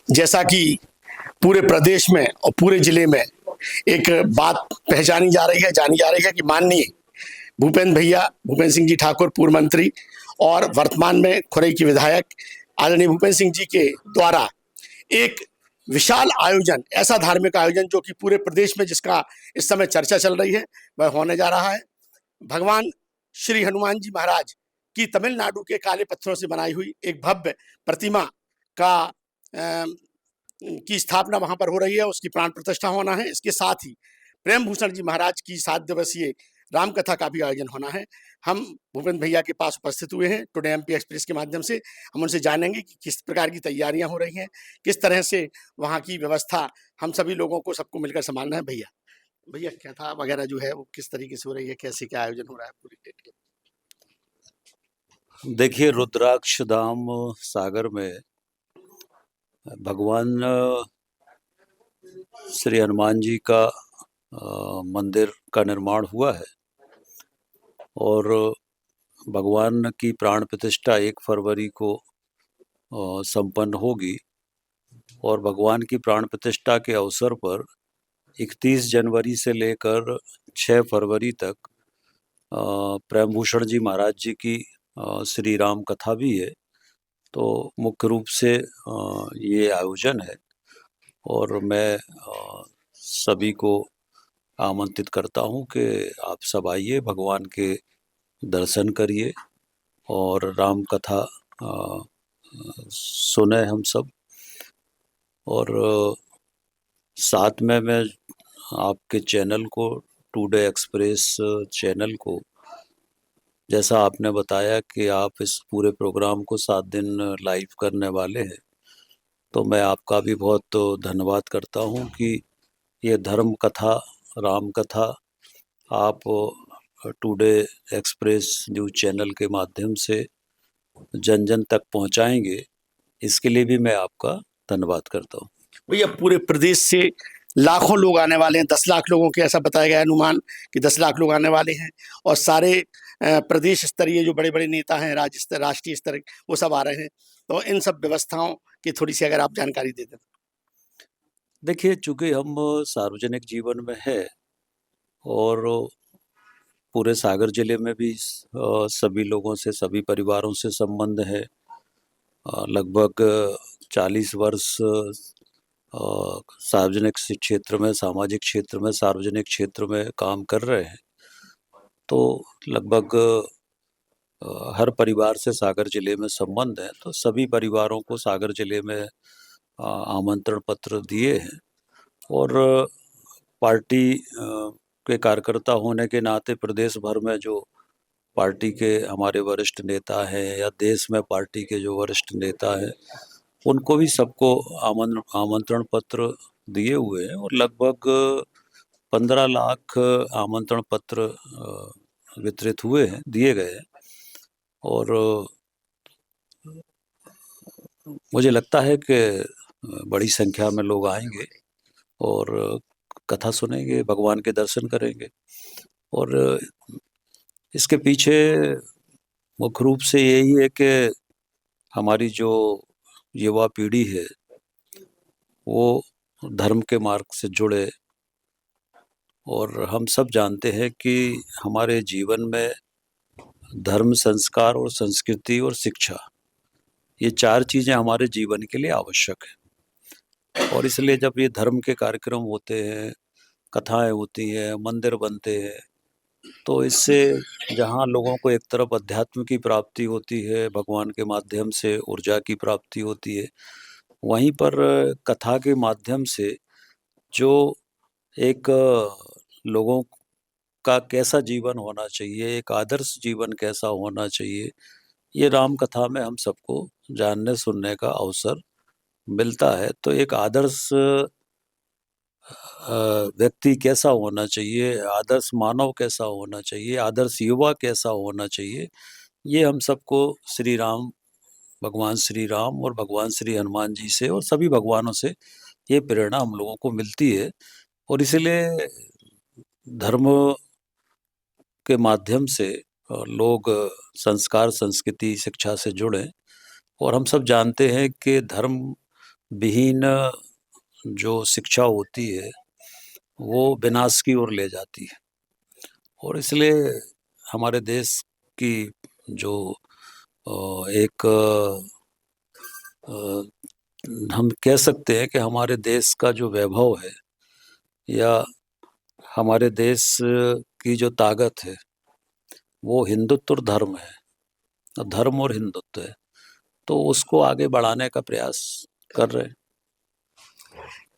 जैसा कि पूरे प्रदेश में और पूरे जिले में एक बात पहचानी जा रही है, जानी जा रही है कि माननीय भूपेंद्र सिंह जी ठाकुर, पूर्व मंत्री और वर्तमान में खुरई के विधायक आदरणीय भूपेंद्र सिंह जी के द्वारा एक विशाल आयोजन, ऐसा धार्मिक आयोजन जो कि पूरे प्रदेश में जिसका इस समय चर्चा चल रही है, वह होने जा रहा है। भगवान श्री हनुमान जी महाराज की तमिलनाडु के काले पत्थरों से बनाई हुई एक भव्य प्रतिमा का की स्थापना वहां पर हो रही है, उसकी प्राण प्रतिष्ठा होना है। इसके साथ ही प्रेम भूषण जी महाराज की 7 दिवसीय रामकथा का भी आयोजन होना है। हम भूपेंद्र भैया के पास उपस्थित हुए हैं टुडे एमपी एक्सप्रेस के माध्यम से। हम उनसे जानेंगे कि किस प्रकार की तैयारियां हो रही हैं, किस तरह से वहाँ की व्यवस्था हम सभी लोगों को सबको मिलकर संभालना है। भैया भैया कथा वगैरह जो है वो किस तरीके से हो रही है, कैसे क्या आयोजन हो रहा है पूरी डेट के? देखिए, रुद्राक्ष धाम सागर में भगवान श्री हनुमान जी का मंदिर का निर्माण हुआ है और भगवान की प्राण प्रतिष्ठा 1 फरवरी को संपन्न होगी और भगवान की प्राण प्रतिष्ठा के अवसर पर 31 जनवरी से लेकर 6 फरवरी तक प्रेम भूषण जी महाराज जी की श्री राम कथा भी है। तो मुख्य रूप से ये आयोजन है और मैं सभी को आमंत्रित करता हूँ कि आप सब आइए, भगवान के दर्शन करिए और राम कथा सुने हम सब। और साथ में मैं आपके चैनल को, टुडे एक्सप्रेस चैनल को, जैसा आपने बताया कि आप इस पूरे प्रोग्राम को 7 दिन लाइव करने वाले हैं, तो मैं आपका भी बहुत धन्यवाद करता हूँ कि ये धर्म कथा, राम कथा आप टुडे एक्सप्रेस न्यूज़ चैनल के माध्यम से जन जन तक पहुँचाएंगे, इसके लिए भी मैं आपका धन्यवाद करता हूँ। भैया पूरे प्रदेश से लाखों लोग आने वाले हैं, 10 लाख लोगों के ऐसा बताया गया अनुमान कि 10 लाख लोग आने वाले हैं और सारे प्रदेश स्तरीय जो बड़े बड़े नेता हैं, राज्य स्तर, राष्ट्रीय स्तर, वो सब आ रहे हैं। तो इन सब व्यवस्थाओं की थोड़ी सी अगर आप जानकारी दे दें। देखिए, चूँकि हम सार्वजनिक जीवन में हैं और पूरे सागर जिले में भी सभी लोगों से, सभी परिवारों से संबंध है। लगभग 40 वर्ष सार्वजनिक क्षेत्र में, सामाजिक क्षेत्र में, सार्वजनिक क्षेत्र में काम कर रहे हैं। तो लगभग हर परिवार से सागर जिले में संबंध है, तो सभी परिवारों को सागर जिले में आमंत्रण पत्र दिए हैं और पार्टी के कार्यकर्ता होने के नाते प्रदेश भर में जो पार्टी के हमारे वरिष्ठ नेता हैं या देश में पार्टी के जो वरिष्ठ नेता हैं, उनको भी सबको आमंत्रण पत्र दिए हुए हैं और लगभग 15 लाख आमंत्रण पत्र वितरित हुए हैं, दिए गए हैं। और मुझे लगता है कि बड़ी संख्या में लोग आएंगे और कथा सुनेंगे, भगवान के दर्शन करेंगे। और इसके पीछे मुख्य रूप से यही है कि हमारी जो युवा पीढ़ी है वो धर्म के मार्ग से जुड़े। और हम सब जानते हैं कि हमारे जीवन में धर्म, संस्कार और संस्कृति और शिक्षा, ये 4 चीज़ें हमारे जीवन के लिए आवश्यक है। और इसलिए जब ये धर्म के कार्यक्रम होते हैं, कथाएं होती हैं, मंदिर बनते हैं, तो इससे जहाँ लोगों को एक तरफ अध्यात्म की प्राप्ति होती है, भगवान के माध्यम से ऊर्जा की प्राप्ति होती है, वहीं पर कथा के माध्यम से जो एक लोगों का कैसा जीवन होना चाहिए, एक आदर्श जीवन कैसा होना चाहिए, ये राम कथा में हम सबको जानने सुनने का अवसर मिलता है। तो एक आदर्श व्यक्ति कैसा होना चाहिए, आदर्श मानव कैसा होना चाहिए, आदर्श युवा कैसा होना चाहिए, ये हम सबको श्री राम, भगवान श्री राम और भगवान श्री हनुमान जी से और सभी भगवानों से ये प्रेरणा हम लोगों को मिलती है। और इसलिए धर्म के माध्यम से लोग संस्कार, संस्कृति, शिक्षा से जुड़ें। और हम सब जानते हैं कि धर्म विहीन जो शिक्षा होती है वो विनाश की ओर ले जाती है। और इसलिए हमारे देश की जो एक हम कह सकते हैं कि हमारे देश का जो वैभव है या हमारे देश की जो ताकत है वो हिंदुत्व और धर्म है, धर्म और हिंदुत्व है, तो उसको आगे बढ़ाने का प्रयास कर रहे हैं।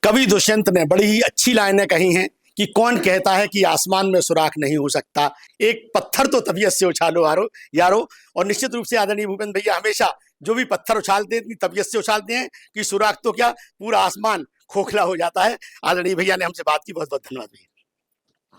कवि दुष्यंत ने बड़ी ही अच्छी लाइनें कही हैं कि कौन कहता है कि आसमान में सुराख नहीं हो सकता, एक पत्थर तो तबीयत से उछालो यारो। और निश्चित रूप से आदरणीय भूपेंद्र भैया हमेशा जो भी पत्थर उछालते हैं इतनी तबीयत से उछालते हैं कि सुराख तो क्या पूरा आसमान खोखला हो जाता है। आदरणीय भैया ने हमसे बात की, बहुत बहुत धन्यवाद भैया।